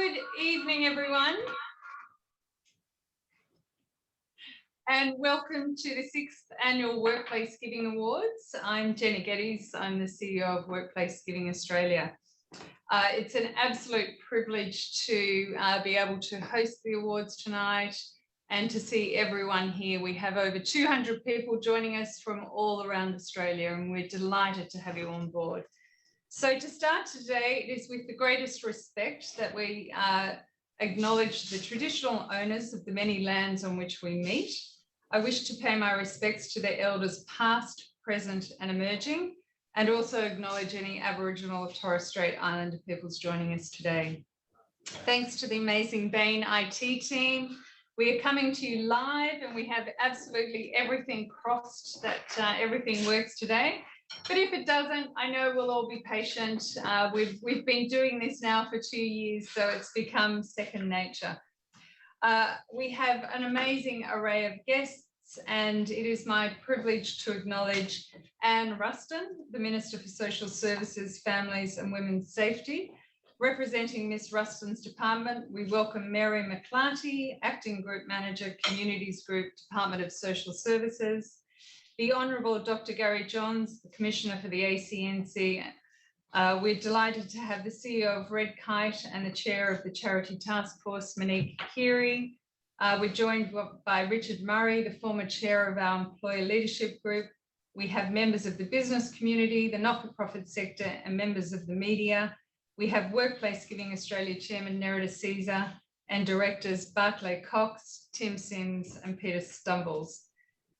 Good evening, everyone, and welcome to the 6th Annual Workplace Giving Awards. I'm Jenny Geddes. I'm the CEO of Workplace Giving Australia. It's an absolute privilege to be able to host the awards tonight and to see everyone here. We have over 200 people joining us from all around Australia, and we're delighted to have you on board. So to start today, it is with the greatest respect that we acknowledge the traditional owners of the many lands on which we meet. I wish to pay my respects to their elders past, present and emerging, and also acknowledge any Aboriginal or Torres Strait Islander peoples joining us today. Thanks to the amazing Bain IT team. We are coming to you live and we have absolutely everything crossed that everything works today. But if it doesn't, I know we'll all be patient. We've been doing this now for 2 years, so it's become second nature. We have an amazing array of guests, and it is my privilege to acknowledge Anne Ruston, the Minister for Social Services, Families and Women's Safety. Representing Ms Ruston's department, we welcome Mary McClarty, Acting Group Manager, Communities Group, Department of Social Services. The Honourable Dr. Gary Johns, the Commissioner for the ACNC. We're delighted to have the CEO of Red Kite and the Chair of the Charity Task Force, Monique Keary. We're joined by Richard Murray, the former Chair of our Employer Leadership Group. We have members of the business community, the not-for-profit sector and members of the media. We have Workplace Giving Australia Chairman Nerida Caesar and Directors Barclay Cox, Tim Sims and Peter Stumbles.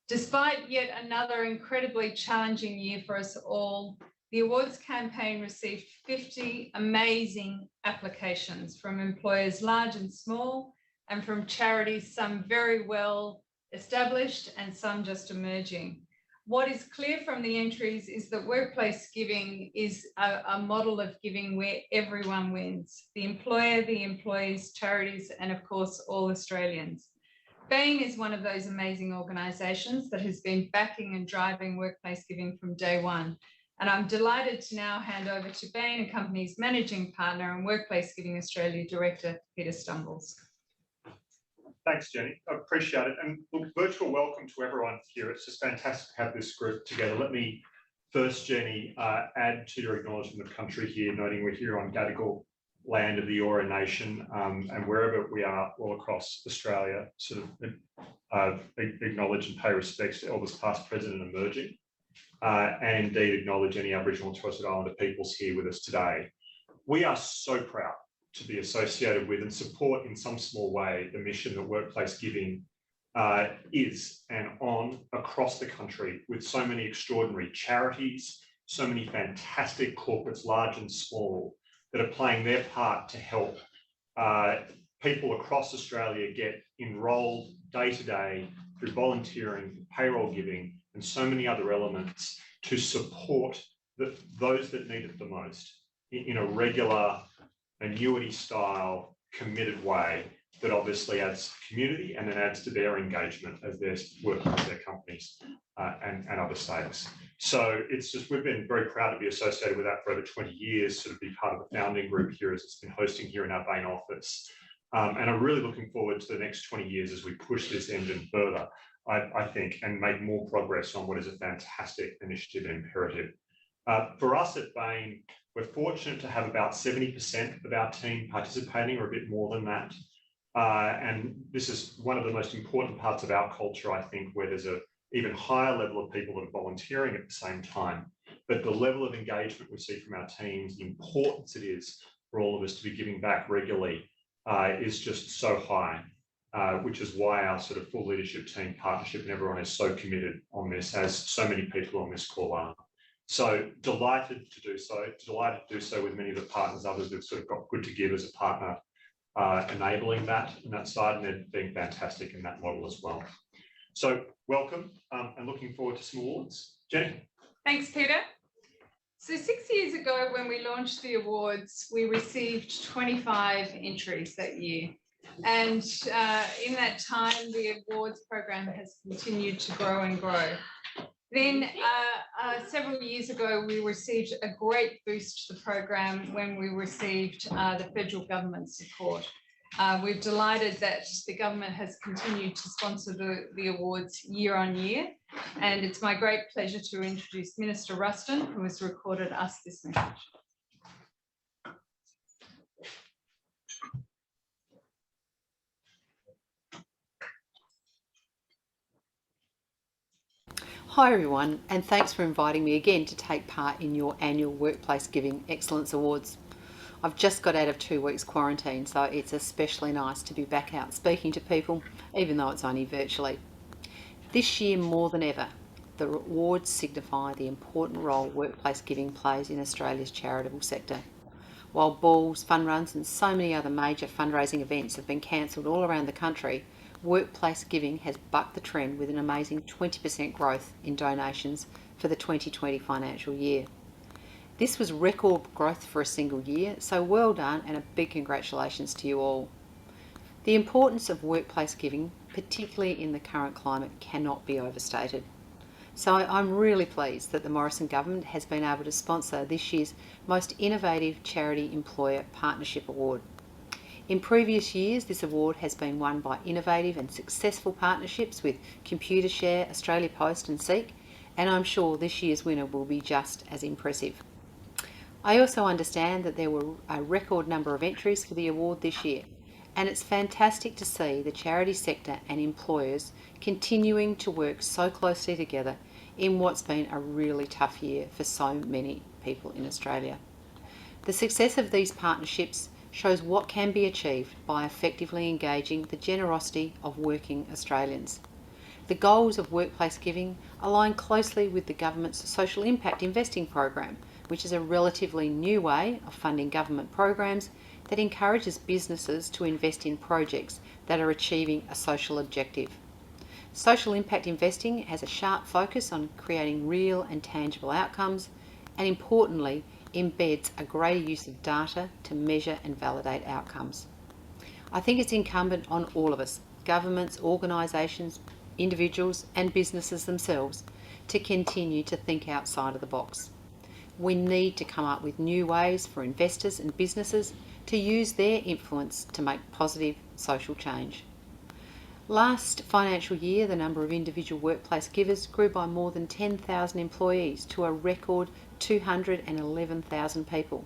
Despite yet another incredibly challenging year for us all, the awards campaign received 50 amazing applications from employers large and small, and from charities, some very well established and some just emerging. What is clear from the entries is that workplace giving is a model of giving where everyone wins: the employer, the employees, charities, and of course, all Australians. Bain is one of those amazing organisations that has been backing and driving workplace giving from day one. And I'm delighted to now hand over to Bain, a company's managing partner and Workplace Giving Australia Director, Peter Stumbles. Thanks, Jenny. I appreciate it. And look, virtual welcome to everyone here. It's just fantastic to have this group together. Let me first, Jenny, add to your acknowledgement of country here, noting we're here on Gadigal land of the Eora Nation, and wherever we are all across Australia, sort of acknowledge and pay respects to elders past, present and emerging, and indeed acknowledge any Aboriginal and Torres Strait Islander peoples here with us today. We are so proud to be associated with and support in some small way the mission that workplace giving is and on across the country, with so many extraordinary charities, so many fantastic corporates, large and small, that are playing their part to help people across Australia get enrolled day to day through volunteering, payroll giving, and so many other elements to support those that need it the most in a regular, annuity style, committed way that obviously adds to community and then adds to their engagement as they're working with their companies and other stakes. So it's just, we've been very proud to be associated with that for over 20 years, sort of be part of the founding group here as it's been hosting here in our Bain office. And I'm really looking forward to the next 20 years as we push this engine further, I think, and make more progress on what is a fantastic initiative and imperative. For us at Bain, we're fortunate to have about 70% of our team participating, or a bit more than that. And this is one of the most important parts of our culture, I think, where there's an even higher level of people that are volunteering at the same time. But the level of engagement we see from our teams, the importance it is for all of us to be giving back regularly is just so high, which is why our sort of full leadership team partnership and everyone is so committed on this, as so many people on this call are. So delighted to do so with many of the partners, others who've sort of got Good to Give as a partner, enabling that on that side, and they're being fantastic in that model as well. So welcome and looking forward to some awards. Jenny. Thanks, Peter. So 6 years ago, when we launched the awards, we received 25 entries that year. And in that time, the awards program has continued to grow and grow. Then several years ago, we received a great boost to the program when we received the federal government support. We're delighted that the government has continued to sponsor the awards year on year. And it's my great pleasure to introduce Minister Ruston, who has recorded us this message. Hi everyone, and thanks for inviting me again to take part in your annual Workplace Giving Excellence Awards. I've just got out of 2 weeks quarantine, so it's especially nice to be back out speaking to people, even though it's only virtually. This year more than ever, the awards signify the important role workplace giving plays in Australia's charitable sector. While balls, fun runs and so many other major fundraising events have been cancelled all around the country, workplace giving has bucked the trend with an amazing 20% growth in donations for the 2020 financial year. This was record growth for a single year, so well done and a big congratulations to you all. The importance of workplace giving, particularly in the current climate, cannot be overstated. So I'm really pleased that the Morrison government has been able to sponsor this year's Most Innovative Charity Employer Partnership Award. In previous years, this award has been won by innovative and successful partnerships with Computershare, Australia Post and Seek, and I'm sure this year's winner will be just as impressive. I also understand that there were a record number of entries for the award this year, and it's fantastic to see the charity sector and employers continuing to work so closely together in what's been a really tough year for so many people in Australia. The success of these partnerships shows what can be achieved by effectively engaging the generosity of working Australians. The goals of workplace giving align closely with the government's social impact investing program, which is a relatively new way of funding government programs that encourages businesses to invest in projects that are achieving a social objective. Social impact investing has a sharp focus on creating real and tangible outcomes, and importantly, embeds a greater use of data to measure and validate outcomes. I think it's incumbent on all of us, governments, organisations, individuals and businesses themselves, to continue to think outside of the box. We need to come up with new ways for investors and businesses to use their influence to make positive social change. Last financial year, the number of individual workplace givers grew by more than 10,000 employees to a record 211,000 people.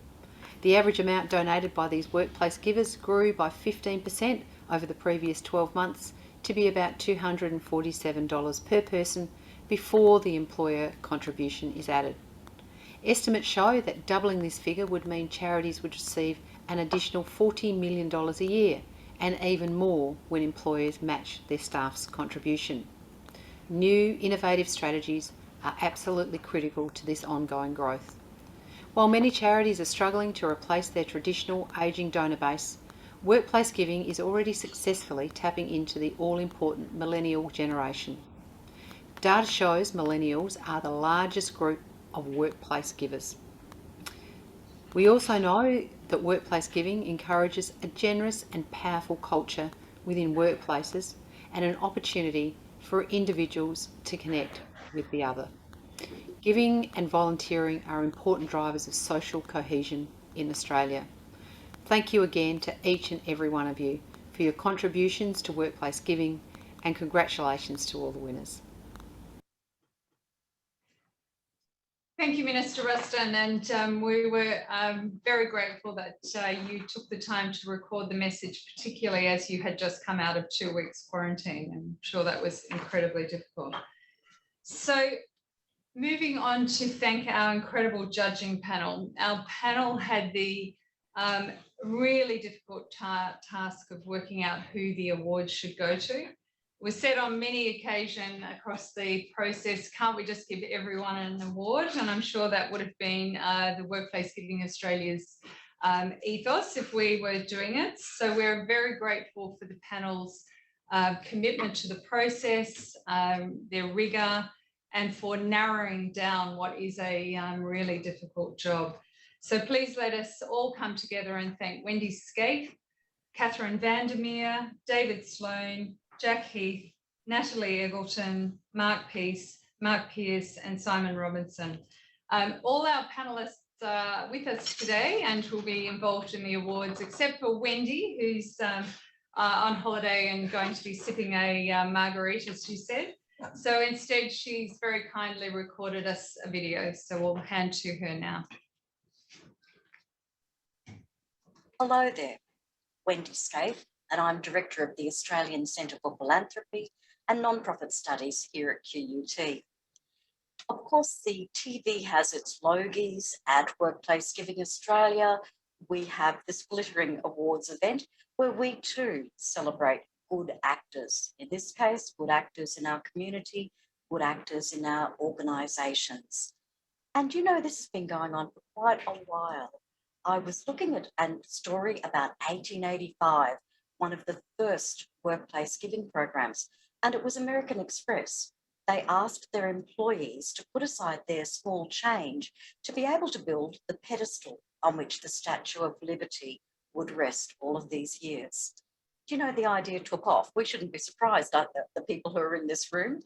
The average amount donated by these workplace givers grew by 15% over the previous 12 months to be about $247 per person before the employer contribution is added. Estimates show that doubling this figure would mean charities would receive an additional $40 million a year, and even more when employers match their staff's contribution. New innovative strategies are absolutely critical to this ongoing growth. While many charities are struggling to replace their traditional ageing donor base, workplace giving is already successfully tapping into the all-important millennial generation. Data shows millennials are the largest group of workplace givers. We also know that workplace giving encourages a generous and powerful culture within workplaces and an opportunity for individuals to connect with the other. Giving and volunteering are important drivers of social cohesion in Australia. Thank you again to each and every one of you for your contributions to workplace giving, and congratulations to all the winners. Thank you, Minister Ruston, and we were very grateful that you took the time to record the message, particularly as you had just come out of 2 weeks quarantine. I'm sure that was incredibly difficult. So moving on to thank our incredible judging panel. Our panel had the really difficult task of working out who the awards should go to. It was said on many occasions across the process, can't we just give everyone an award? And I'm sure that would have been the Workplace Giving Australia's ethos if we were doing it. So we're very grateful for the panel's commitment to the process, their rigour, and for narrowing down what is a really difficult job. So please let us all come together and thank Wendy Scaife, Catherine Vandermeer, David Sloan, Jack Heath, Natalie Eggleton, Mark Peace, Mark Pearce, and Simon Robinson. All our panellists are with us today and will be involved in the awards, except for Wendy, who's on holiday and going to be sipping a margarita, as she said. So instead, she's very kindly recorded us a video, so we'll hand to her now. Hello there, Wendy Scaife, and I'm Director of the Australian Centre for Philanthropy and Non-Profit Studies here at QUT. Of course, the TV has its logies at Workplace Giving Australia. We have this glittering awards event where we too celebrate good actors. In this case, good actors in our community, good actors in our organisations. And you know, this has been going on for quite a while. I was looking at a story about 1885, one of the first workplace giving programs, and it was American Express. They asked their employees to put aside their small change to be able to build the pedestal on which the Statue of Liberty would rest all of these years. Do you know, the idea took off? We shouldn't be surprised, the people who are in this room.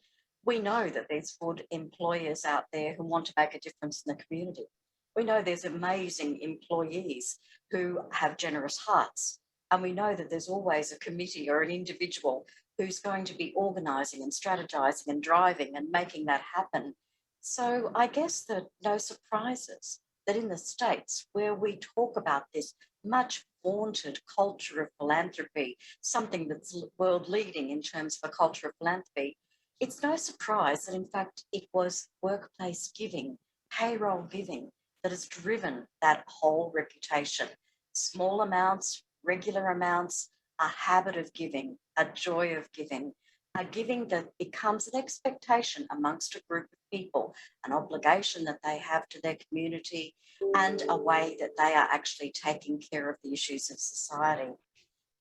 We know that there's good employers out there who want to make a difference in the community. We know there's amazing employees who have generous hearts. And we know that there's always a committee or an individual who's going to be organising and strategising and driving and making that happen. So I guess that no surprises that in the States, where we talk about this much vaunted culture of philanthropy, something that's world leading in terms of a culture of philanthropy, it's no surprise that in fact it was workplace giving, payroll giving, that has driven that whole reputation. Small amounts, regular amounts, a habit of giving, a joy of giving, a giving that becomes an expectation amongst a group of people, an obligation that they have to their community, and a way that they are actually taking care of the issues of society.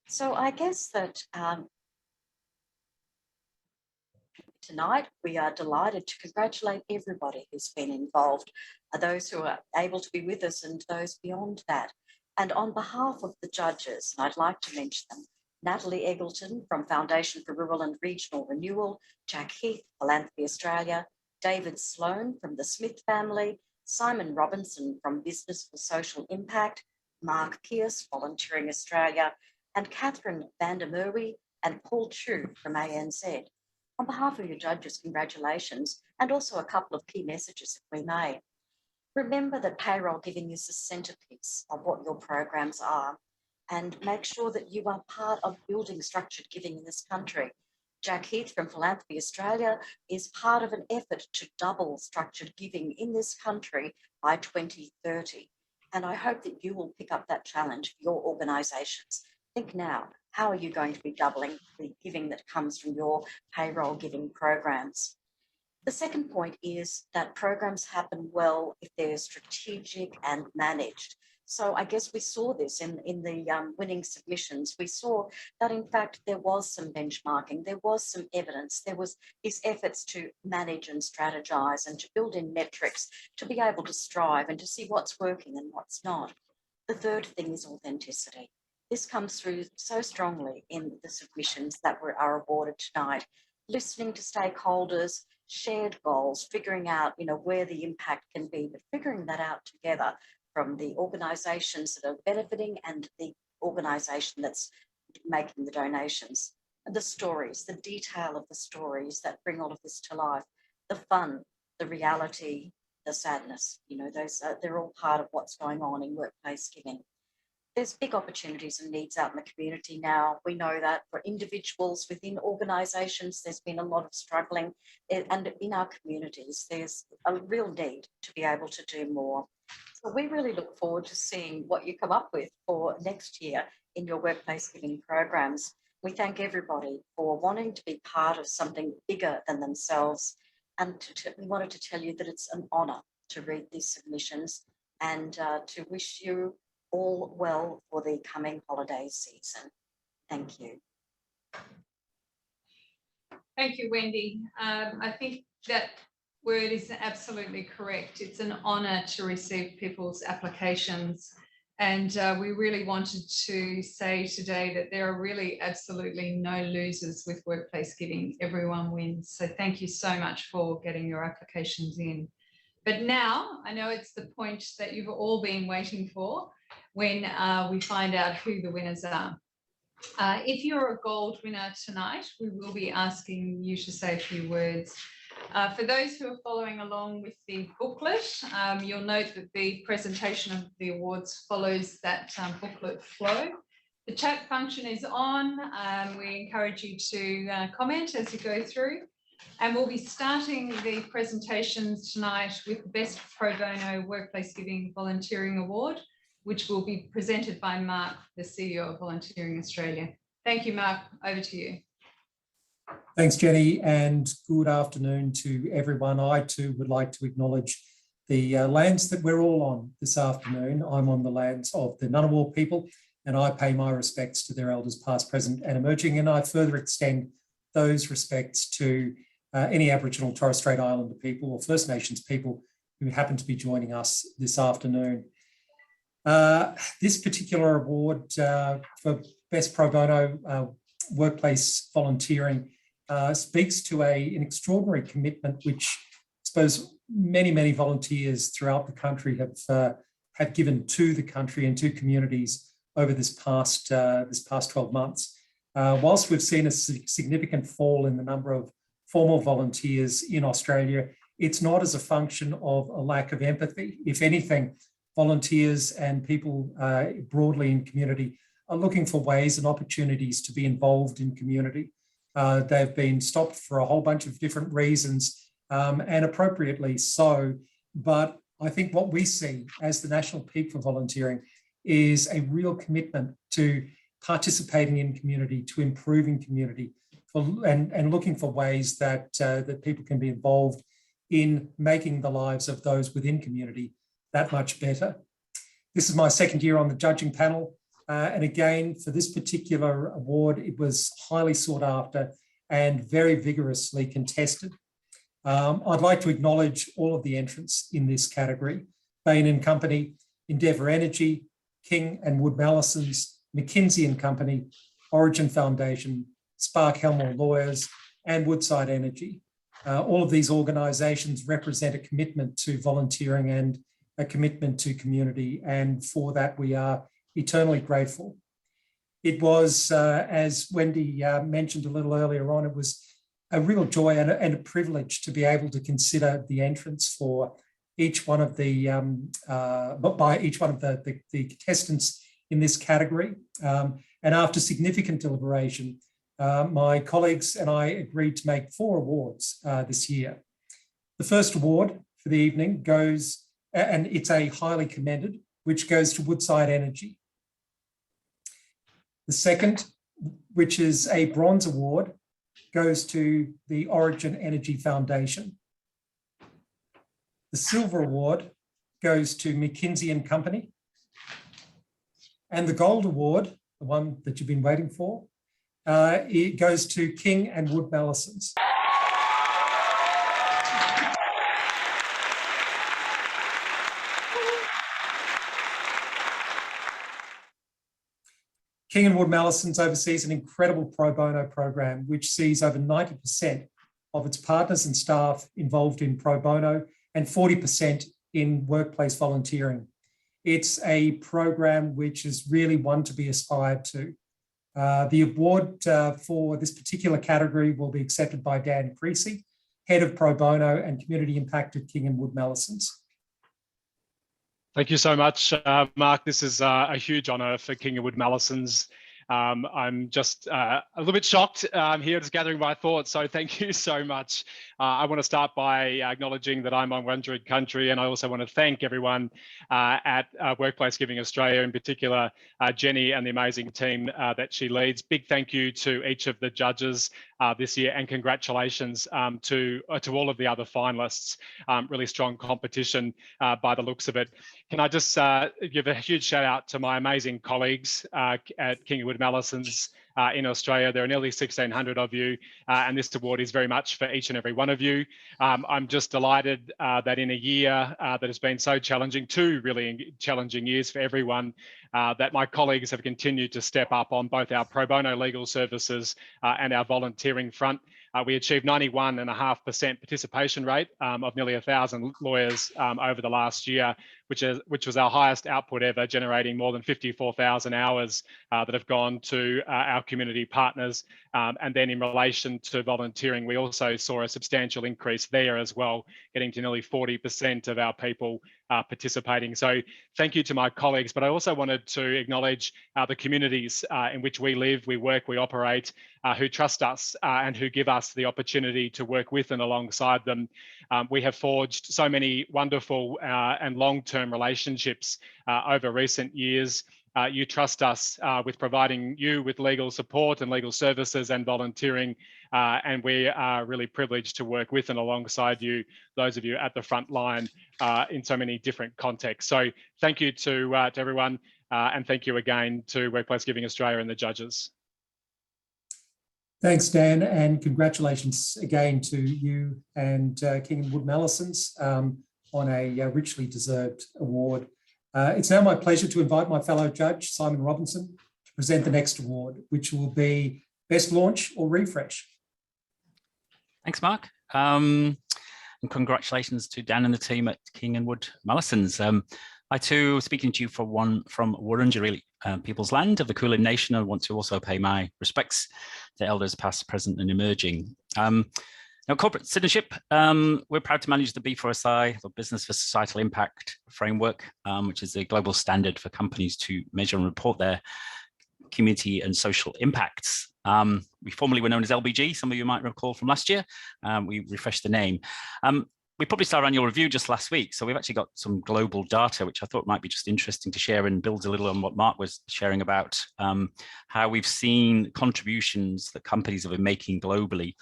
So I guess that tonight we are delighted to congratulate everybody who's been involved, those who are able to be with us and those beyond that. And on behalf of the judges, and I'd like to mention them, Natalie Eggleton from Foundation for Rural and Regional Renewal, Jack Heath, Philanthropy Australia, David Sloan from the Smith family, Simon Robinson from Business for Social Impact, Mark Pearce, Volunteering Australia, and Catherine Vandermerwe and Paul Chu from ANZ. On behalf of your judges, congratulations, and also a couple of key messages, if we may. Remember that payroll giving is the centrepiece of what your programs are, and make sure that you are part of building structured giving in this country. Jack Heath from Philanthropy Australia is part of an effort to double structured giving in this country by 2030. And I hope that you will pick up that challenge for your organisations. Think now, how are you going to be doubling the giving that comes from your payroll giving programs? The second point is that programs happen well if they're strategic and managed. So I guess we saw this in the winning submissions. We saw that in fact there was some benchmarking, there was some evidence, there was these efforts to manage and strategize and to build in metrics to be able to strive and to see what's working and what's not. The third thing is authenticity. This comes through so strongly in the submissions that are awarded tonight. Listening to stakeholders, shared goals, figuring out, where the impact can be, but figuring that out together from the organisations that are benefiting and the organisation that's making the donations. And the stories, the detail of the stories that bring all of this to life, the fun, the reality, the sadness, those they're all part of what's going on in workplace giving. There's big opportunities and needs out in the community now. We know that for individuals within organisations, there's been a lot of struggling, and in our communities, there's a real need to be able to do more. So we really look forward to seeing what you come up with for next year in your workplace giving programs. We thank everybody for wanting to be part of something bigger than themselves. And we wanted to tell you that it's an honour to read these submissions and to wish you all well for the coming holiday season. Thank you. Thank you, Wendy. I think that word is absolutely correct. It's an honour to receive people's applications And we really wanted to say today that there are really absolutely no losers with workplace giving. Everyone wins. So thank you so much for getting your applications in. But now I know it's the point that you've all been waiting for, when we find out who the winners are. If you're a gold winner tonight, we will be asking you to say a few words. For those who are following along with the booklet, you'll note that the presentation of the awards follows that booklet flow. The chat function is on. We encourage you to comment as you go through. And we'll be starting the presentations tonight with the Best Pro Bono Workplace Giving Volunteering Award, which will be presented by Mark, the CEO of Volunteering Australia. Thank you, Mark. Over to you. Thanks, Jenny, and good afternoon to everyone. I too would like to acknowledge the lands that we're all on this afternoon. I'm on the lands of the Ngunnawal people, and I pay my respects to their elders past, present and emerging, and I further extend those respects to any Aboriginal Torres Strait Islander people or First Nations people who happen to be joining us this afternoon. This particular award for Best Pro Bono Workplace Volunteering speaks to an extraordinary commitment which I suppose many volunteers throughout the country have given to the country and to communities over this past 12 months. Whilst we've seen a significant fall in the number of formal volunteers in Australia, it's not as a function of a lack of empathy. If anything, volunteers and people broadly in community are looking for ways and opportunities to be involved in community. They've been stopped for a whole bunch of different reasons, and appropriately so. But I think what we see as the national peak for volunteering is a real commitment to participating in community, to improving community, and looking for ways that people can be involved in making the lives of those within community that much better. This is my second year on the judging panel. And again, for this particular award, it was highly sought after and very vigorously contested. I'd like to acknowledge all of the entrants in this category: Bain Company, Endeavour Energy, King and Wood Mallisons, McKinsey & Company, Origin Foundation, Spark Helmore Lawyers, and Woodside Energy. All of these organisations represent a commitment to volunteering and a commitment to community, and for that we are eternally grateful. It was, as Wendy mentioned a little earlier on, it was a real joy and a privilege to be able to consider the entrants for each one of the, by each one of the contestants in this category. And after significant deliberation, my colleagues and I agreed to make 4 awards this year. The first award for the evening goes, and it's a highly commended, which goes to Woodside Energy. The second, which is a bronze award, goes to the Origin Energy Foundation. The silver award goes to McKinsey & Company. And the gold award, the one that you've been waiting for, it goes to King and Wood Mallisons. King and Wood Mallisons oversees an incredible pro bono program which sees over 90% of its partners and staff involved in pro bono and 40% in workplace volunteering. It's a program which is really one to be aspired to. The award for this particular category will be accepted by Dan Creasy, Head of Pro Bono and Community Impact at King and Wood Mallisons. Thank you so much, Mark. This is a huge honour for King and Wood Mallisons. I'm just a little bit shocked here, just gathering my thoughts. So thank you so much. I want to start by acknowledging that I'm on Wurundjeri country, and I also want to thank everyone at Workplace Giving Australia, in particular Jenny and the amazing team that she leads. Big thank you to each of the judges this year, and congratulations to all of the other finalists. Really strong competition by the looks of it. Can I just give a huge shout out to my amazing colleagues at King and Wood Mallisons in Australia. There are nearly 1,600 of you, and this award is very much for each and every one of you. I'm just delighted that in a year that has been so challenging, 2 really challenging years for everyone, that my colleagues have continued to step up on both our pro bono legal services and our volunteering front. We achieved 91.5% participation rate of nearly 1,000 lawyers over the last year, which was our highest output ever, generating more than 54,000 hours that have gone to our community partners. And then in relation to volunteering, we also saw a substantial increase there as well, getting to nearly 40% of our people participating. So thank you to my colleagues, but I also wanted to acknowledge the communities in which we live, we work, we operate, who trust us and who give us the opportunity to work with and alongside them. We have forged so many wonderful and long-term relationships over recent years. You trust us with providing you with legal support and legal services and volunteering, and we are really privileged to work with and alongside you, those of you at the front line in so many different contexts. So thank you to everyone, and thank you again to Workplace Giving Australia and the judges. Thanks, Dan, and congratulations again to you and King & Wood Mallisons on a richly deserved award. It's now my pleasure to invite my fellow judge, Simon Robinson, to present the next award, which will be Best Launch or Refresh. Thanks, Mark. And congratulations to Dan and the team at King & Wood Mallisons. I too, speaking to you from Wurundjeri people's land of the Kulin Nation, I want to also pay my respects to elders past, present and emerging. Now, corporate citizenship, we're proud to manage the B4SI, the Business for Societal Impact framework, which is a global standard for companies to measure and report their community and social impacts. We formerly were known as LBG, some of you might recall from last year. We refreshed the name. We published our annual review just last week, so we've actually got some global data, which I thought might be just interesting to share and build a little on what Mark was sharing about how we've seen contributions that companies have been making globally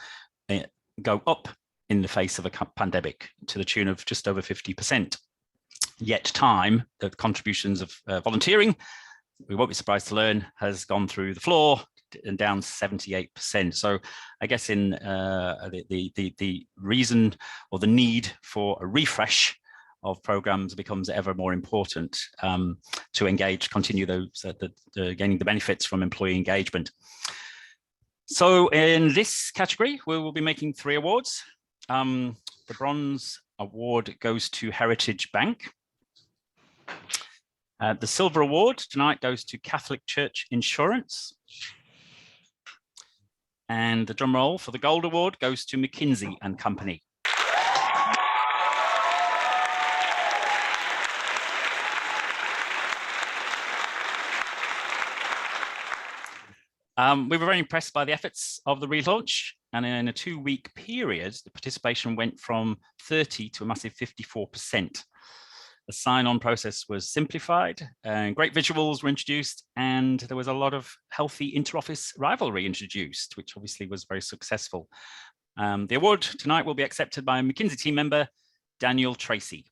go up in the face of a pandemic to the tune of just over 50%. Yet the contributions of volunteering, we won't be surprised to learn, has gone through the floor and down 78%. So I guess in the reason or the need for a refresh of programs becomes ever more important to engage, continue those gaining the benefits from employee engagement. So in this category, we will be making 3 awards. The Bronze Award goes to Heritage Bank. The Silver Award tonight goes to Catholic Church Insurance. And the drum roll for the Gold Award goes to McKinsey & Company. We were very impressed by the efforts of the relaunch, and in a 2-week period, the participation went from 30 to a massive 54%. The sign-on process was simplified, and great visuals were introduced, and there was a lot of healthy inter-office rivalry introduced, which obviously was very successful. The award tonight will be accepted by a McKinsey team member, Daniel Tracy.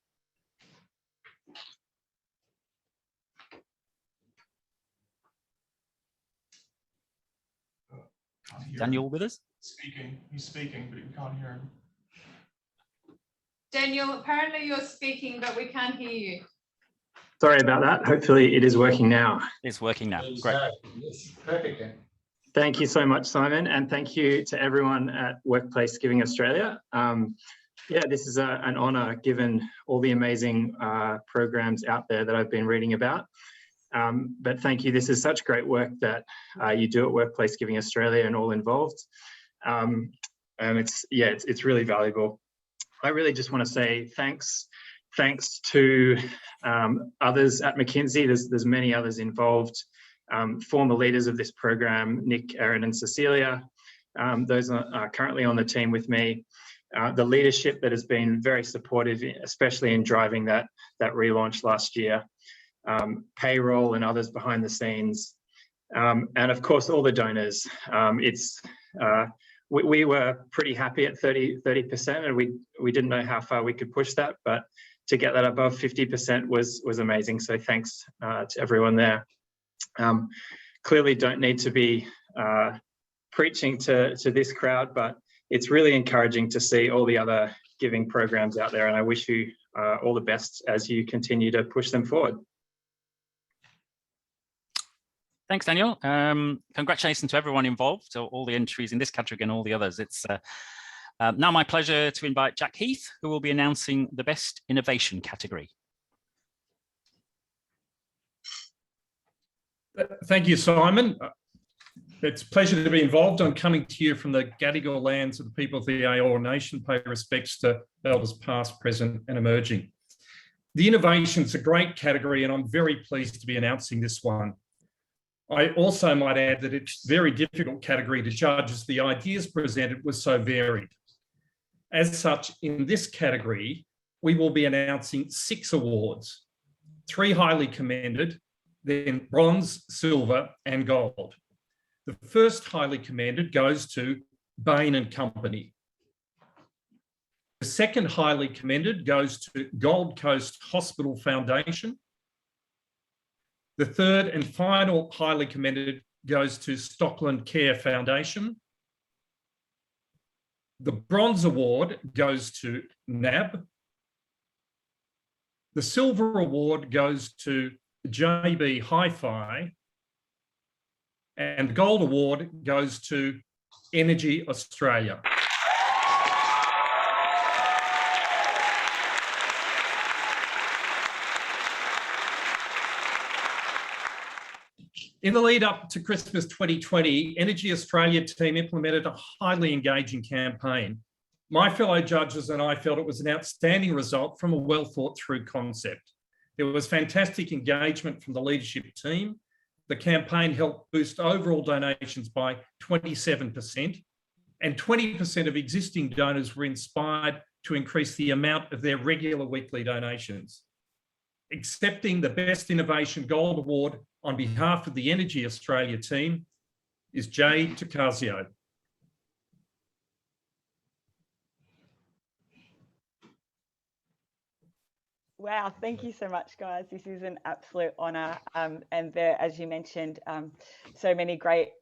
Daniel with us? He's speaking, but we can't hear him. Daniel, apparently you're speaking, but we can't hear you. Sorry about that. Hopefully it is working now. It's working now. Great. Yes, perfect. Thank you so much, Simon, and thank you to everyone at Workplace Giving Australia. Yeah, this is an honour given all the amazing programs out there that I've been reading about. But thank you. This is such great work that you do at Workplace Giving Australia and all involved. And it's really valuable. I really just want to say thanks to others at McKinsey. There's many others involved, former leaders of this program, Nick, Erin and Cecilia. Those are currently on the team with me. The leadership that has been very supportive, especially in driving that relaunch last year. Payroll and others behind the scenes. And of course, all the donors. We were pretty happy at 30%, and we didn't know how far we could push that, but to get that above 50% was amazing. So thanks to everyone there. clearly don't need to be preaching to this crowd, but it's really encouraging to see all the other giving programs out there, and I wish you all the best as you continue to push them forward. Thanks, Daniel. Congratulations to everyone involved, so all the entries in this category and all the others. It's now my pleasure to invite Jack Heath, who will be announcing the Best Innovation category. Thank you, Simon. It's a pleasure to be involved. I'm coming to you from the Gadigal lands of the people of the Eora Nation. Pay respects to elders past, present and emerging. The innovation's a great category and I'm very pleased to be announcing this one. I also might add that it's a very difficult category to judge as the ideas presented were so varied. As such, in this category, we will be announcing 6 awards, 3 highly commended, then bronze, silver and gold. The first highly commended goes to Bain Company. The second highly commended goes to Gold Coast Hospital Foundation. The third and final highly commended goes to Stockland Care Foundation. The bronze award goes to NAB. The silver award goes to JB Hi-Fi. And the gold award goes to Energy Australia. In the lead up to Christmas 2020, Energy Australia team implemented a highly engaging campaign. My fellow judges and I felt it was an outstanding result from a well thought through concept. There was fantastic engagement from the leadership team. The campaign helped boost overall donations by 27%, and 20% of existing donors were inspired to increase the amount of their regular weekly donations. Accepting the Best Innovation Gold Award on behalf of the Energy Australia team is Jay Tocasio. Wow, thank you so much, guys. This is an absolute honour. And there, as you mentioned, so many great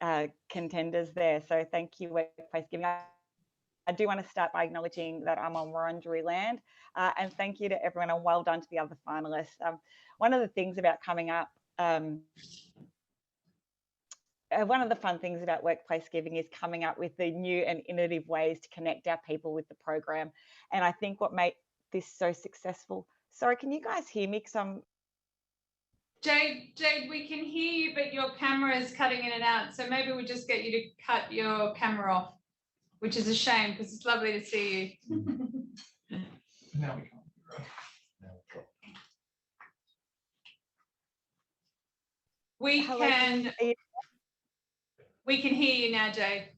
contenders there. So thank you, Workplace Giving. I do want to start by acknowledging that I'm on Wurundjeri land, and thank you to everyone and well done to the other finalists. One of the things about coming up, one of the fun things about Workplace Giving is coming up with the new and innovative ways to connect our people with the program. And I think what made this so successful. Sorry, can you guys hear me? Because Jade, we can hear you, but your camera is cutting in and out. So maybe we'll just get you to cut your camera off, which is a shame because it's lovely to see you. Now we can't. We can hear you now, Jade.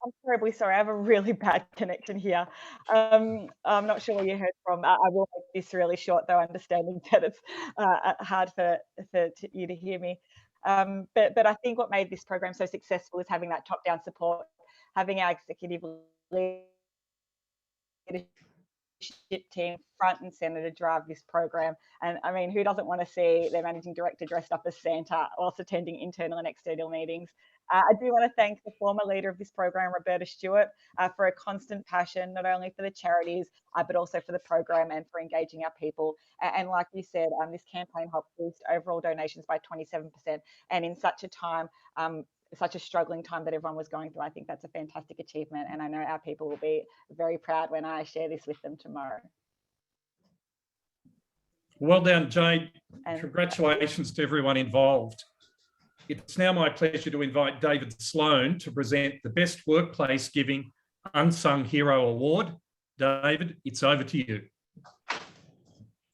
I'm terribly sorry. I have a really bad connection here. I'm not sure where you heard from. I will make this really short, though, understanding that it's hard for you to hear me. But I think what made this program so successful is having that top-down support, having our executive leadership team front and centre to drive this program. And I mean, who doesn't want to see their managing director dressed up as Santa whilst attending internal and external meetings? I do want to thank the former leader of this program, Roberta Stewart, for a constant passion, not only for the charities, but also for the program and for engaging our people. And like you said, this campaign helped boost overall donations by 27%. And in such a time, such a struggling time that everyone was going through, I think that's a fantastic achievement. And I know our people will be very proud when I share this with them tomorrow. Well done, Jade. Congratulations to everyone involved. It's now my pleasure to invite David Sloan to present the Best Workplace Giving Unsung Hero Award. David, it's over to you.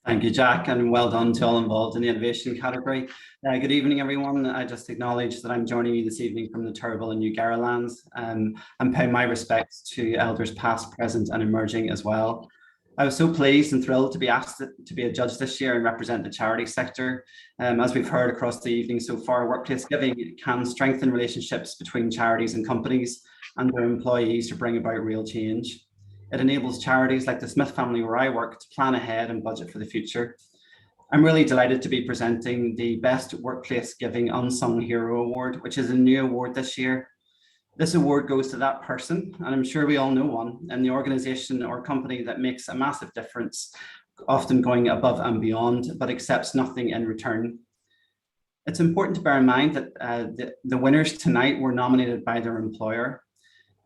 Thank you, Jack, and well done to all involved in the innovation category. Good evening, everyone. I just acknowledge that I'm joining you this evening from the Turrbal and New Gara lands, and pay my respects to elders past, present and emerging as well. I was so pleased and thrilled to be asked to be a judge this year and represent the charity sector. As we've heard across the evening so far, workplace giving can strengthen relationships between charities and companies and their employees to bring about real change. It enables charities like the Smith family where I work to plan ahead and budget for the future. I'm really delighted to be presenting the Best Workplace Giving Unsung Hero Award, which is a new award this year. This award goes to that person, and I'm sure we all know one, in the organisation or company that makes a massive difference, often going above and beyond, but accepts nothing in return. It's important to bear in mind that the winners tonight were nominated by their employer.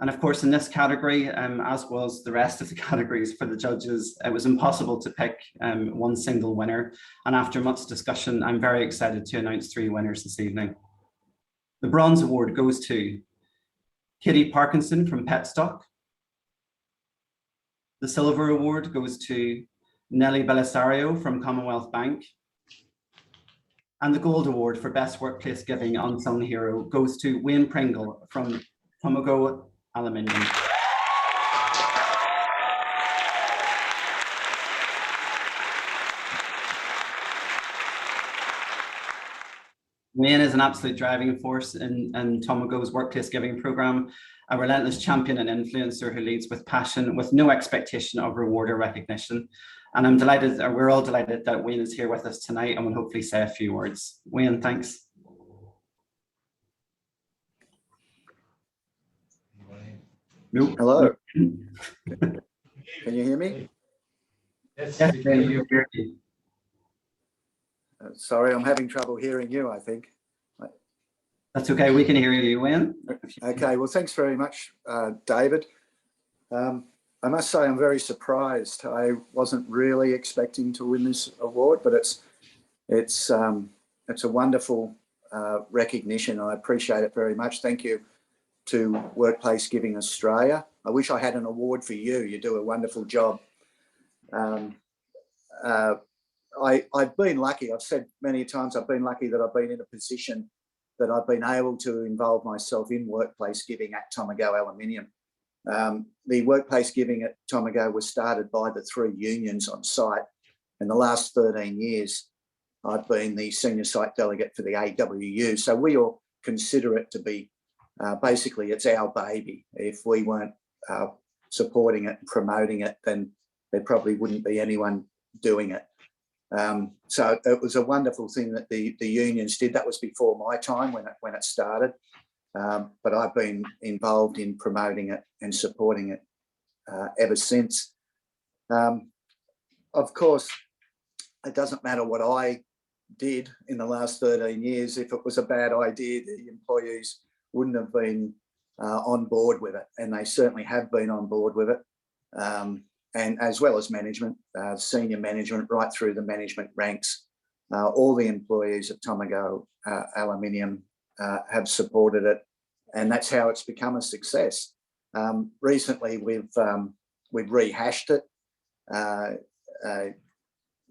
And of course, in this category, as was the rest of the categories for the judges, it was impossible to pick one single winner. And after much discussion, I'm very excited to announce 3 winners this evening. The Bronze Award goes to Kitty Parkinson from Petstock. The Silver Award goes to Nelly Belisario from Commonwealth Bank. And the Gold Award for Best Workplace Giving Unsung Hero goes to Wayne Pringle from Tomago Aluminium. Wayne is an absolute driving force in Tomago's workplace giving program, a relentless champion and influencer who leads with passion, with no expectation of reward or recognition. And I'm delighted, or we're all delighted that Wayne is here with us tonight and will hopefully say a few words. Wayne, thanks. Nope. Hello. Can you hear me? Yes, we can hear you. Sorry, I'm having trouble hearing you, I think. That's okay, we can hear you, Wayne. Okay, well, thanks very much, David. I must say I'm very surprised. I wasn't really expecting to win this award, but it's a wonderful recognition. I appreciate it very much. Thank you to Workplace Giving Australia. I wish I had an award for you. You do a wonderful job. I've been lucky. I've said many times I've been lucky that I've been in a position that I've been able to involve myself in workplace giving at Tomago Aluminium. The workplace giving at Tomago was started by the 3 unions on site. In the last 13 years, I've been the senior site delegate for the AWU. So we all consider it to be basically it's our baby. If we weren't supporting it and promoting it, then there probably wouldn't be anyone doing it. So it was a wonderful thing that the unions did. That was before my time when it started. But I've been involved in promoting it and supporting it ever since. Of course, it doesn't matter what I did in the last 13 years. If it was a bad idea, the employees wouldn't have been on board with it, and they certainly have been on board with it. And as well as management, senior management, right through the management ranks, all the employees at Tomago Aluminium have supported it, and that's how it's become a success. Recently, we've rehashed it in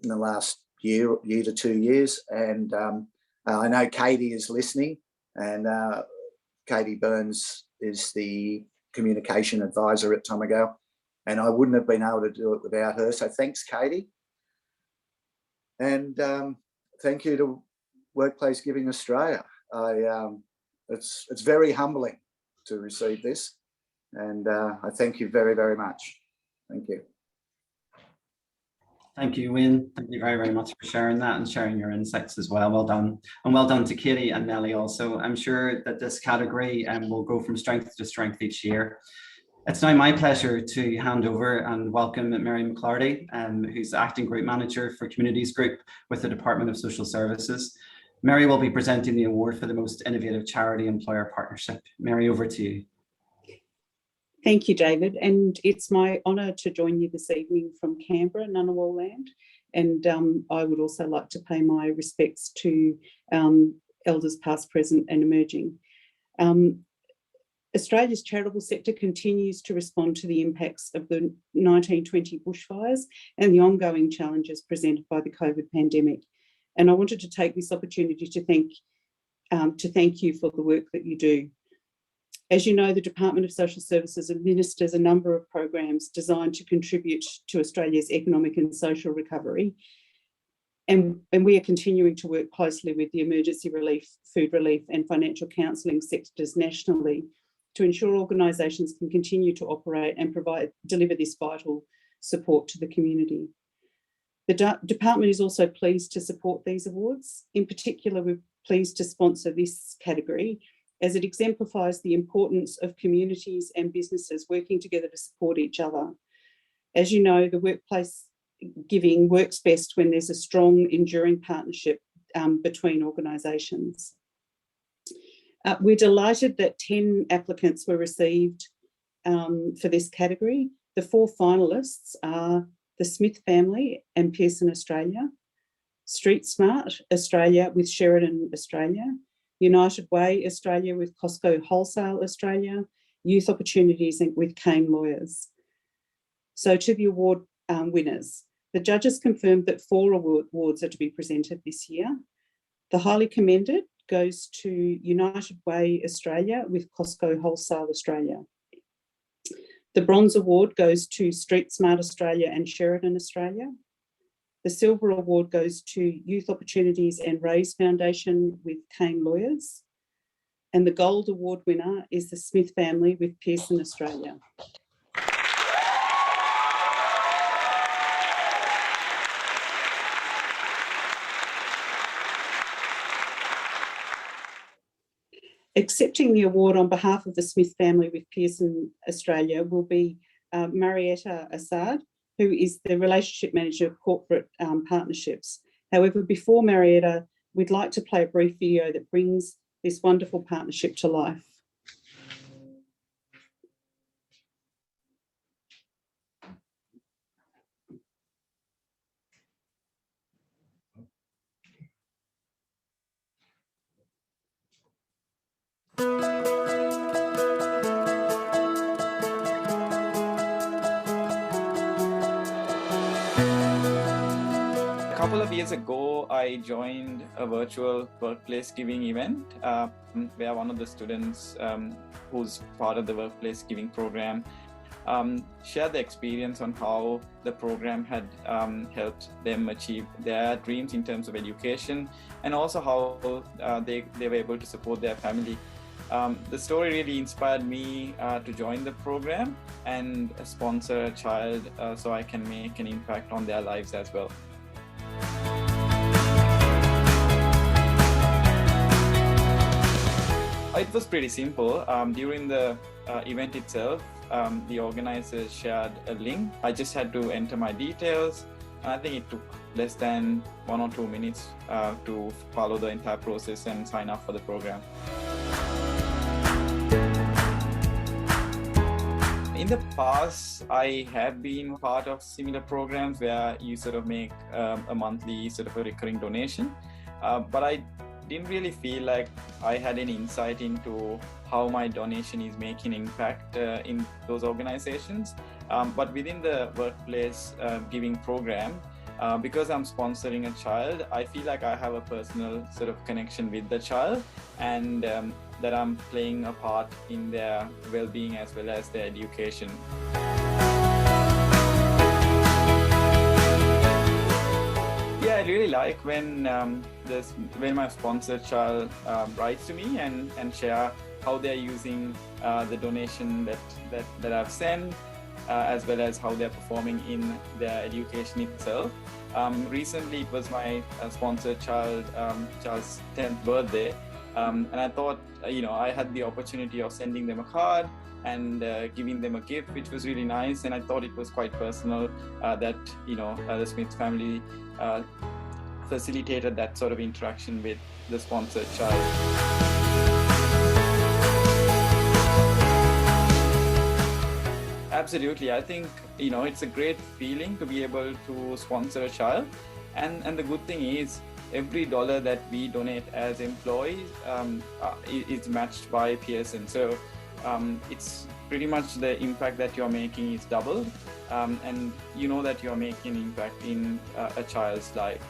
the last year to 2 years, and I know Katie is listening, and Katie Burns is the communication advisor at Tomago, and I wouldn't have been able to do it without her. So thanks, Katie, and thank you to Workplace Giving Australia. It's very humbling to receive this, and I thank you very, very much. Thank you. Thank you, Wayne. Thank you very, very much for sharing that and sharing your insights as well. Well done. And well done to Katie and Nelly also. I'm sure that this category will go from strength to strength each year. It's now my pleasure to hand over and welcome Mary McClarty, who's Acting Group Manager for Communities Group with the Department of Social Services. Mary will be presenting the award for the most innovative charity employer partnership. Mary, over to you. Thank you, David. And it's my honour to join you this evening from Canberra, Ngunnawal land. And I would also like to pay my respects to elders past, present and emerging. Australia's charitable sector continues to respond to the impacts of the 1920 bushfires and the ongoing challenges presented by the COVID pandemic. And I wanted to take this opportunity to thank you for the work that you do. As you know, the Department of Social Services administers a number of programs designed to contribute to Australia's economic and social recovery. And we are continuing to work closely with the emergency relief, food relief and financial counselling sectors nationally to ensure organisations can continue to operate and deliver this vital support to the community. The department is also pleased to support these awards. In particular, we're pleased to sponsor this category as it exemplifies the importance of communities and businesses working together to support each other. As you know, the workplace giving works best when there's a strong, enduring partnership between organisations. We're delighted that 10 applicants were received for this category. The 4 finalists are the Smith family and Pearson Australia, Street Smart Australia with Sheridan Australia, United Way Australia with Costco Wholesale Australia, Youth Opportunities with Kane Lawyers. So to the award winners, the judges confirmed that 4 awards are to be presented this year. The highly commended goes to United Way Australia with Costco Wholesale Australia. The Bronze Award goes to Street Smart Australia and Sheridan Australia. The Silver Award goes to Youth Opportunities and Raise Foundation with Kane Lawyers. And the Gold Award winner is the Smith family with Pearson Australia. Accepting the award on behalf of the Smith family with Pearson Australia will be Marietta Assad, who is the Relationship Manager of Corporate Partnerships. However, before Marietta, we'd like to play a brief video that brings this wonderful partnership to life. A couple of years ago, I joined a virtual workplace giving event where one of the students who's part of the workplace giving program shared the experience on how the program had helped them achieve their dreams in terms of education, and also how they were able to support their family. The story really inspired me to join the program and sponsor a child so I can make an impact on their lives as well. It was pretty simple. During the event itself, the organizers shared a link. I just had to enter my details, and I think it took less than 1 or 2 minutes to follow the entire process and sign up for the program. In the past, I have been part of similar programs where you sort of make a monthly sort of a recurring donation, but I didn't really feel like I had any insight into how my donation is making impact in those organizations. But within the workplace giving program, because I'm sponsoring a child, I feel like I have a personal sort of connection with the child, and that I'm playing a part in their well-being as well as their education. Yeah, I really like when my sponsored child writes to me and share how they're using the donation that I've sent, as well as how they're performing in their education itself. Recently, it was my sponsored child's 10th birthday, and I thought, I had the opportunity of sending them a card and giving them a gift, which was really nice. And I thought it was quite personal that, the Smith family facilitated that sort of interaction with the sponsored child. Absolutely. I think, it's a great feeling to be able to sponsor a child. And the good thing is, every dollar that we donate as employees is matched by Pearson. So it's pretty much the impact that you're making is doubled. And you know that you're making an impact in a child's life.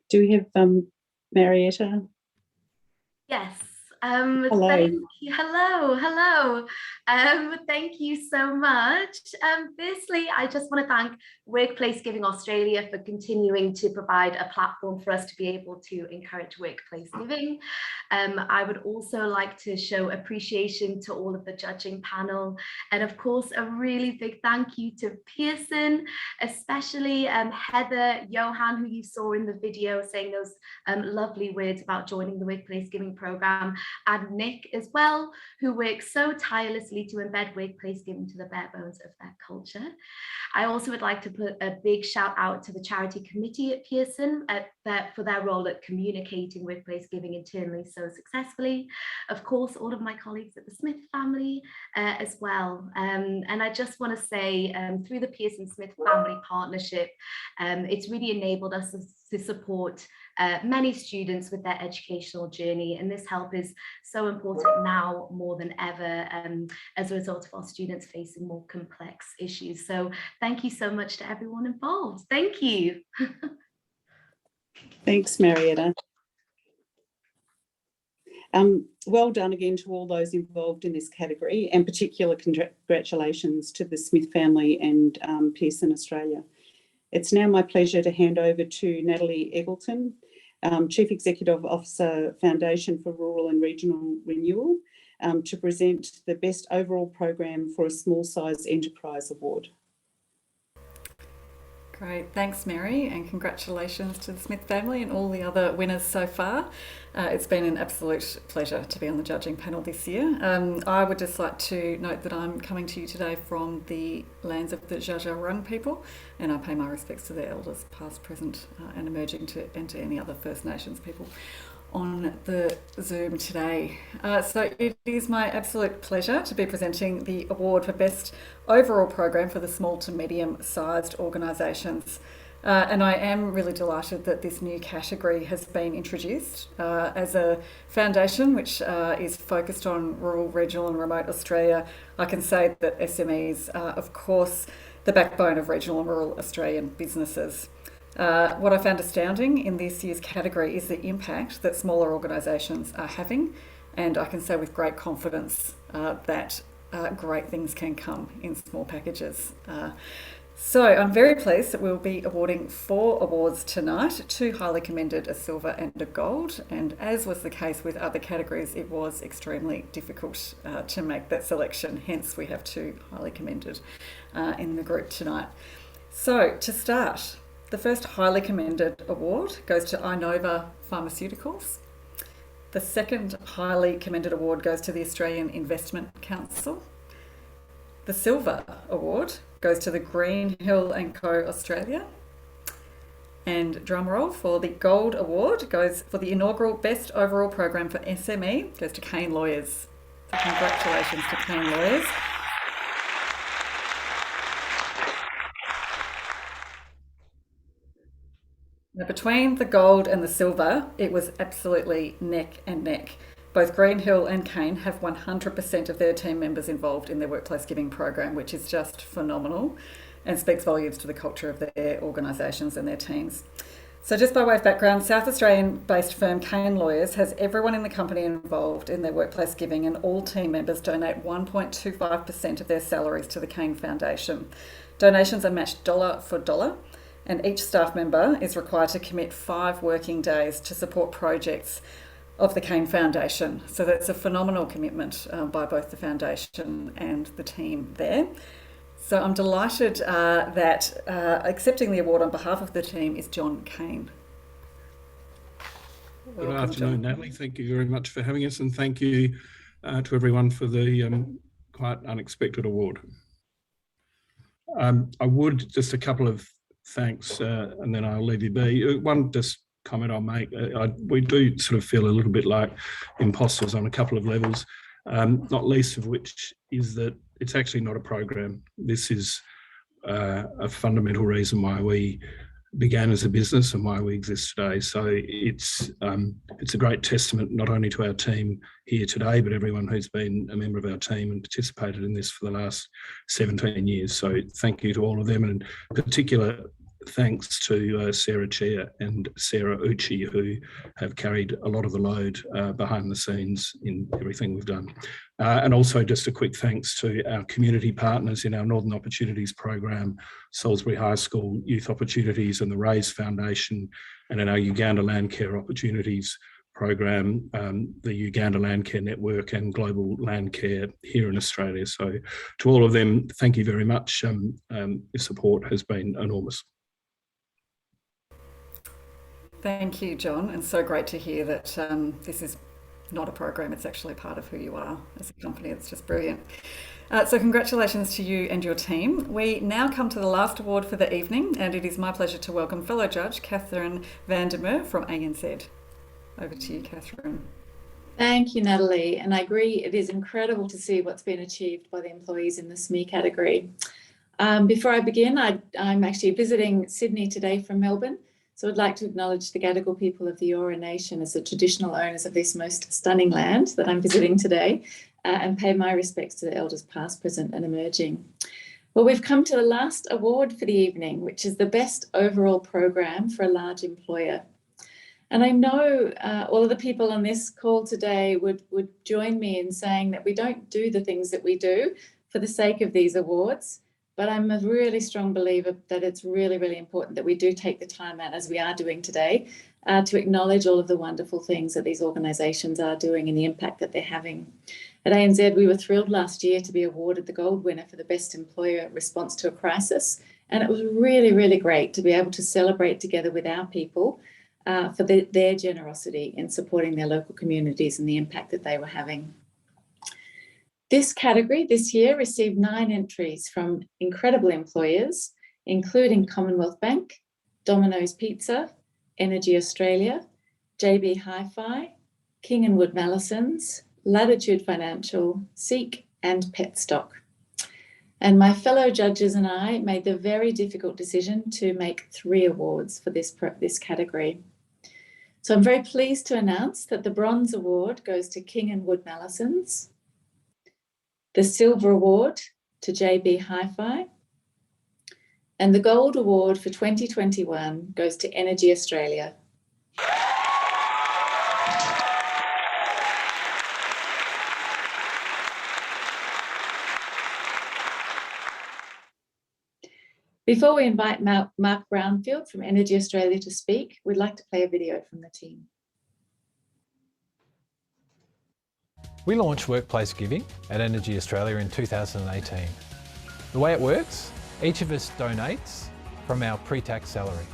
Do we have Marietta? Yes, Hello. Thank you. Hello. Thank you so much. Firstly, I just want to thank Workplace Giving Australia for continuing to provide a platform for us to be able to encourage workplace giving. I would also like to show appreciation to all of the judging panel, and of course, a really big thank you to Pearson, especially Heather, Johan, who you saw in the video saying those lovely words about joining the Workplace Giving program, and Nick as well, who works so tirelessly to embed workplace giving to the bare bones of their culture. I also would like to put a big shout out to the charity committee at Pearson for their role at communicating workplace giving internally so successfully. Of course, all of my colleagues at the Smith family as well. And I just want to say through the Pearson-Smith family partnership, it's really enabled us to support many students with their educational journey, and this help is so important now more than ever as a result of our students facing more complex issues. So thank you so much to everyone involved. Thank you. Thanks, Marietta. Well done again to all those involved in this category, and particular congratulations to the Smith family and Pearson Australia. It's now my pleasure to hand over to Natalie Eggleton, Chief Executive Officer, Foundation for Rural and Regional Renewal, to present the Best Overall Program for a Small Size Enterprise Award. Great, thanks Mary, and congratulations to the Smith family and all the other winners so far. It's been an absolute pleasure to be on the judging panel this year. I would just like to note that I'm coming to you today from the lands of the Dja Dja Wurrung people, and I pay my respects to their elders past, present and emerging, and to any other First Nations people on the Zoom today. So it is my absolute pleasure to be presenting the award for Best Overall Program for the small to medium sized organisations. And I am really delighted that this new category has been introduced. As a foundation which is focused on rural, regional and remote Australia, I can say that SMEs are of course the backbone of regional and rural Australian businesses. What I found astounding in this year's category is the impact that smaller organisations are having, and I can say with great confidence that great things can come in small packages. So I'm very pleased that we'll be awarding 4 awards tonight, 2 highly commended, a silver and a gold, and as was the case with other categories, it was extremely difficult to make that selection, hence we have 2 highly commended in the group tonight. So to start, the first highly commended award goes to Inova Pharmaceuticals. The second highly commended award goes to the Australian Investment Council. The silver award goes to the Greenhill & Co Australia. And drumroll, for the gold award goes for the inaugural Best Overall Program for SME, goes to Kane Lawyers. So congratulations to Kane Lawyers. Now, between the gold and the silver, it was absolutely neck and neck. Both Greenhill and Kane have 100% of their team members involved in their workplace giving program, which is just phenomenal and speaks volumes to the culture of their organisations and their teams. So just by way of background, South Australian-based firm Kane Lawyers has everyone in the company involved in their workplace giving, and all team members donate 1.25% of their salaries to the Kane Foundation. Donations are matched dollar for dollar, and each staff member is required to commit 5 working days to support projects of the Kane Foundation. So that's a phenomenal commitment by both the foundation and the team there. So I'm delighted that accepting the award on behalf of the team is John Kane. Good afternoon, Natalie. Thank you very much for having us, and thank you to everyone for the quite unexpected award. I would just a couple of thanks, and then I'll leave you be. One just comment I'll make, we do sort of feel a little bit like imposters on a couple of levels, not least of which is that it's actually not a program. This is a fundamental reason why we began as a business and why we exist today. So it's a great testament not only to our team here today, but everyone who's been a member of our team and participated in this for the last 17 years. So thank you to all of them, and in particular thanks to Sarah Chia and Sarah Uchi, who have carried a lot of the load behind the scenes in everything we've done. And also just a quick thanks to our community partners in our Northern Opportunities program, Salisbury High School Youth Opportunities and the Raise Foundation, and in our Uganda Land Care Opportunities program, the Uganda Land Care Network and Global Land Care here in Australia. So to all of them, thank you very much. Your support has been enormous. Thank you, John, and so great to hear that this is not a program, it's actually part of who you are as a company. It's just brilliant. So congratulations to you and your team. We now come to the last award for the evening, and it is my pleasure to welcome fellow judge Catherine van der Merwe from ANZ. Over to you, Catherine. Thank you, Natalie. And I agree, it is incredible to see what's been achieved by the employees in the SME category. Before I begin, I'm actually visiting Sydney today from Melbourne. So I'd like to acknowledge the Gadigal people of the Eora Nation as the traditional owners of this most stunning land that I'm visiting today, and pay my respects to the elders past, present and emerging. Well, we've come to the last award for the evening, which is the best overall program for a large employer. And I know all of the people on this call today would join me in saying that we don't do the things that we do for the sake of these awards, but I'm a really strong believer that it's really, really important that we do take the time out, as we are doing today, to acknowledge all of the wonderful things that these organisations are doing and the impact that they're having. At ANZ, we were thrilled last year to be awarded the gold winner for the best employer response to a crisis. And it was really, really great to be able to celebrate together with our people for their generosity in supporting their local communities and the impact that they were having. This category this year received 9 entries from incredible employers, including Commonwealth Bank, Domino's Pizza, Energy Australia, JB Hi-Fi, King & Wood Mallesons, Latitude Financial, Seek and Petstock. And my fellow judges and I made the very difficult decision to make 3 awards for this category. So I'm very pleased to announce that the Bronze Award goes to King & Wood Mallesons, the Silver Award to JB Hi-Fi, and the Gold Award for 2021 goes to Energy Australia. Before we invite Mark Brownfield from Energy Australia to speak, we'd like to play a video from the team. We launched Workplace Giving at Energy Australia in 2018. The way it works, each of us donates from our pre-tax salary.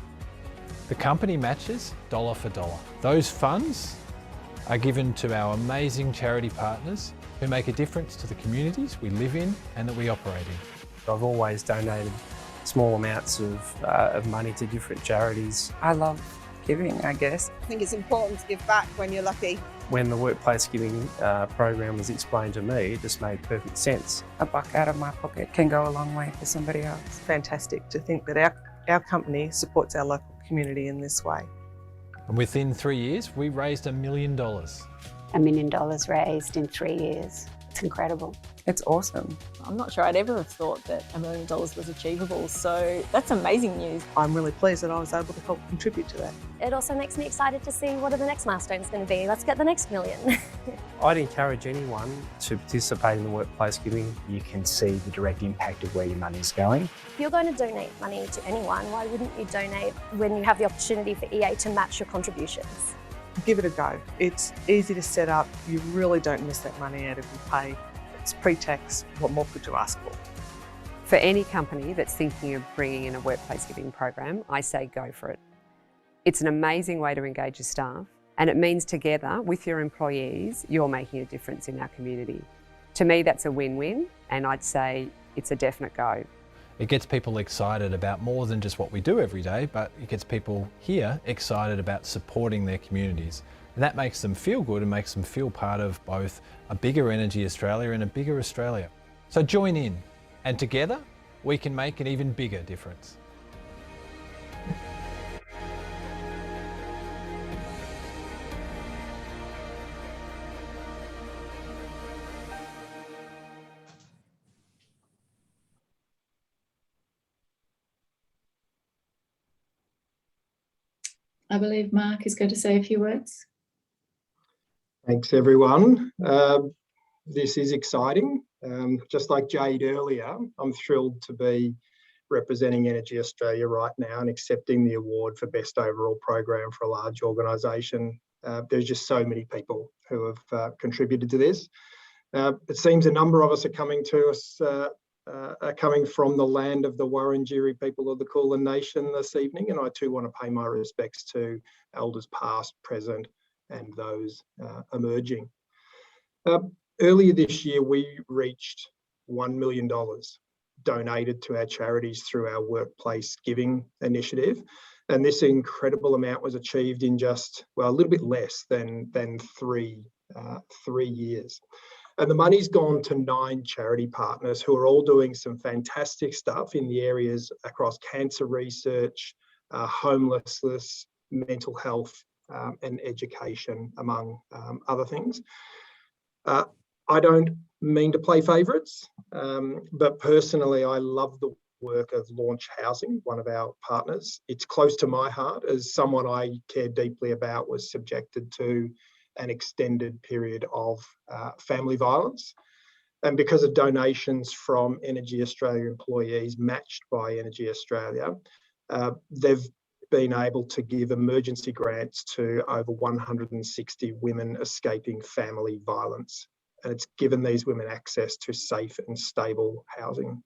The company matches dollar for dollar. Those funds are given to our amazing charity partners who make a difference to the communities we live in and that we operate in. I've always donated small amounts of money to different charities. I love giving, I guess. I think it's important to give back when you're lucky. When the Workplace Giving program was explained to me, it just made perfect sense. A buck out of my pocket can go a long way for somebody else. It's fantastic to think that our company supports our local community in this way. And within 3 years, we raised $1 million. $1 million raised in 3 years. It's incredible. It's awesome. I'm not sure I'd ever have thought that $1 million was achievable, so that's amazing news. I'm really pleased that I was able to help contribute to that. It also makes me excited to see what are the next milestones going to be. Let's get the next million. I'd encourage anyone to participate in the Workplace Giving. You can see the direct impact of where your money is going. If you're going to donate money to anyone, why wouldn't you donate when you have the opportunity for EA to match your contributions? Give it a go. It's easy to set up. You really don't miss that money out of your pay. It's pre-tax. What more could you ask for? For any company that's thinking of bringing in a workplace giving program, I say go for it. It's an amazing way to engage your staff, and it means together with your employees, you're making a difference in our community. To me, that's a win-win, and I'd say it's a definite go. It gets people excited about more than just what we do every day, but it gets people here excited about supporting their communities. And that makes them feel good and makes them feel part of both a bigger Energy Australia and a bigger Australia. So join in, and together we can make an even bigger difference. I believe Mark is going to say a few words. Thanks, everyone. This is exciting. Just like Jade earlier, I'm thrilled to be representing Energy Australia right now and accepting the award for Best Overall Program for a large organisation. There's just so many people who have contributed to this. It seems a number of us are coming to us, are coming from the land of the Wurundjeri people of the Kulin Nation this evening, and I too want to pay my respects to elders past, present, and those emerging. Earlier this year, we reached $1 million donated to our charities through our workplace giving initiative. And this incredible amount was achieved in just, well, a little bit less than 3 years. And the money's gone to 9 charity partners who are all doing some fantastic stuff in the areas across cancer research, homelessness, mental health, and education, among other things. I don't mean to play favourites, but personally, I love the work of Launch Housing, one of our partners. It's close to my heart as someone I care deeply about was subjected to an extended period of family violence. And because of donations from Energy Australia employees matched by Energy Australia, they've been able to give emergency grants to over 160 women escaping family violence. And it's given these women access to safe and stable housing.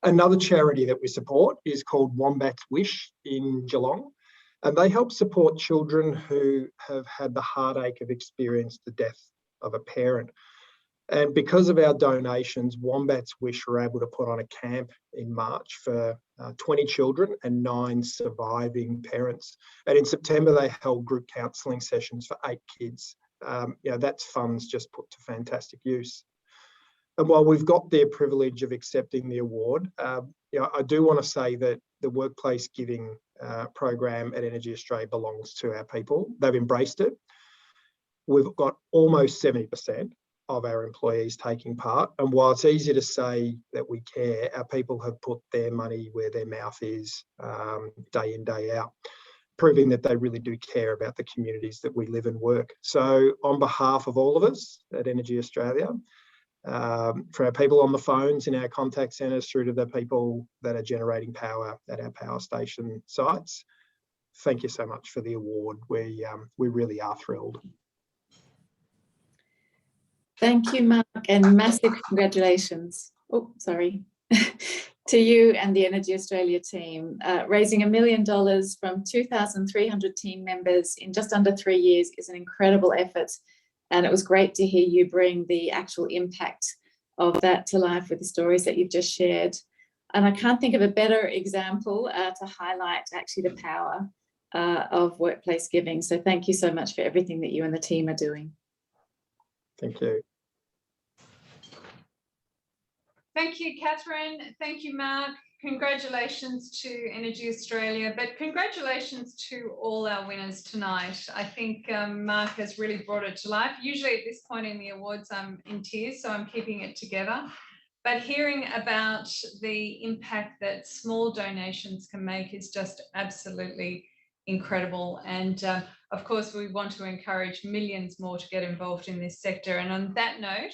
Another charity that we support is called Wombat's Wish in Geelong, and they help support children who have had the heartache of experiencing the death of a parent. And because of our donations, Wombat's Wish were able to put on a camp in March for 20 children and 9 surviving parents. And in September, they held group counselling sessions for 8 kids. That's funds just put to fantastic use. And while we've got the privilege of accepting the award, I do want to say that the workplace giving program at Energy Australia belongs to our people. They've embraced it. We've got almost 70% of our employees taking part. And while it's easy to say that we care, our people have put their money where their mouth is day in, day out, proving that they really do care about the communities that we live and work. So on behalf of all of us at Energy Australia, for our people on the phones in our contact centres through to the people that are generating power at our power station sites, thank you so much for the award. We really are thrilled. Thank you, Mark, and massive congratulations. Oh, sorry. To you and the Energy Australia team. Raising $1 million from 2,300 team members in just under 3 years is an incredible effort. And it was great to hear you bring the actual impact of that to life with the stories that you've just shared. And I can't think of a better example to highlight actually the power of workplace giving. So thank you so much for everything that you and the team are doing. Thank you. Thank you, Catherine. Thank you, Mark. Congratulations to Energy Australia, but congratulations to all our winners tonight. I think Mark has really brought it to life. Usually at this point in the awards, I'm in tears, so I'm keeping it together. But hearing about the impact that small donations can make is just absolutely incredible. And of course, we want to encourage millions more to get involved in this sector. And on that note,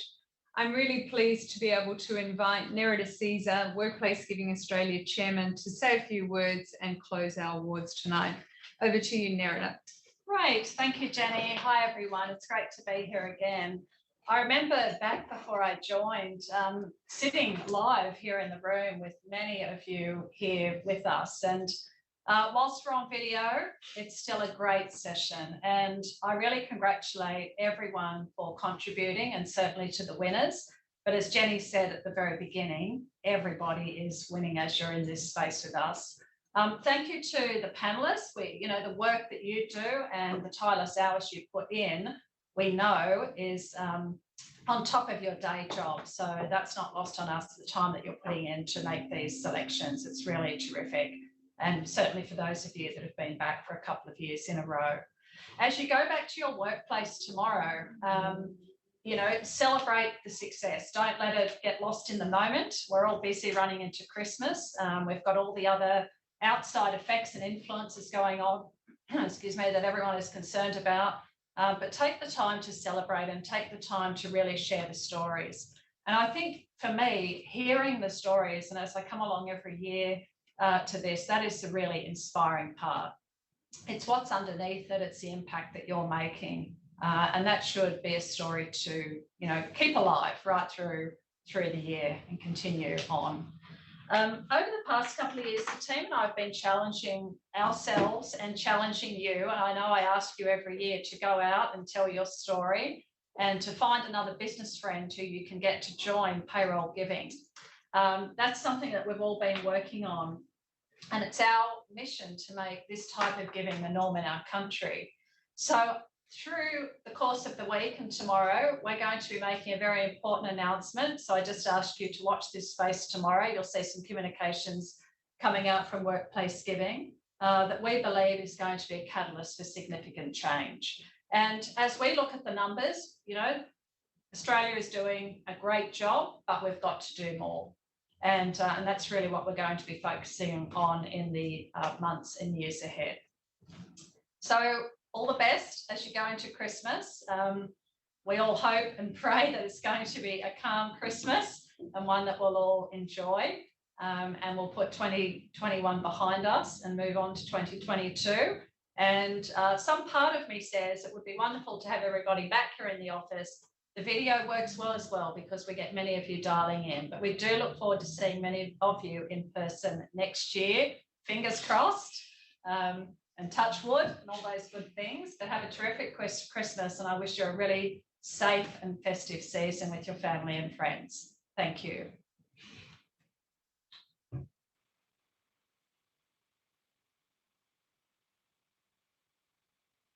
I'm really pleased to be able to invite Nerida Caesar, Workplace Giving Australia Chairman, to say a few words and close our awards tonight. Over to you, Nerida. Great, thank you, Jenny. Hi, everyone. It's great to be here again. I remember back before I joined, sitting live here in the room with many of you here with us. And whilst we're on video, it's still a great session. And I really congratulate everyone for contributing and certainly to the winners. But as Jenny said at the very beginning, everybody is winning as you're in this space with us. Thank you to the panelists. The work that you do and the tireless hours you put in, we know is on top of your day job. So that's not lost on us, the time that you're putting in to make these selections. It's really terrific. And certainly for those of you that have been back for a couple of years in a row. As you go back to your workplace tomorrow, celebrate the success. Don't let it get lost in the moment. We're all busy running into Christmas. We've got all the other outside effects and influences going on, excuse me, that everyone is concerned about. But take the time to celebrate and take the time to really share the stories. And I think for me, hearing the stories, and as I come along every year to this, that is the really inspiring part. It's what's underneath it, it's the impact that you're making. And that should be a story to, you know, keep alive right through the year and continue on. Over the past couple of years, the team and I have been challenging ourselves and challenging you. And I know I ask you every year to go out and tell your story and to find another business friend who you can get to join payroll giving. That's something that we've all been working on. And it's our mission to make this type of giving the norm in our country. So through the course of the week and tomorrow, we're going to be making a very important announcement. So I just ask you to watch this space tomorrow. You'll see some communications coming out from Workplace Giving that we believe is going to be a catalyst for significant change. And as we look at the numbers, you know, Australia is doing a great job, but we've got to do more. And that's really what we're going to be focusing on in the months and years ahead. So all the best as you go into Christmas. We all hope and pray that it's going to be a calm Christmas and one that we'll all enjoy. And we'll put 2021 behind us and move on to 2022. And some part of me says it would be wonderful to have everybody back here in the office. The video works well as well because we get many of you dialing in, but we do look forward to seeing many of you in person next year. Fingers crossed, and touch wood and all those good things. But have a terrific Christmas, and I wish you a really safe and festive season with your family and friends. Thank you.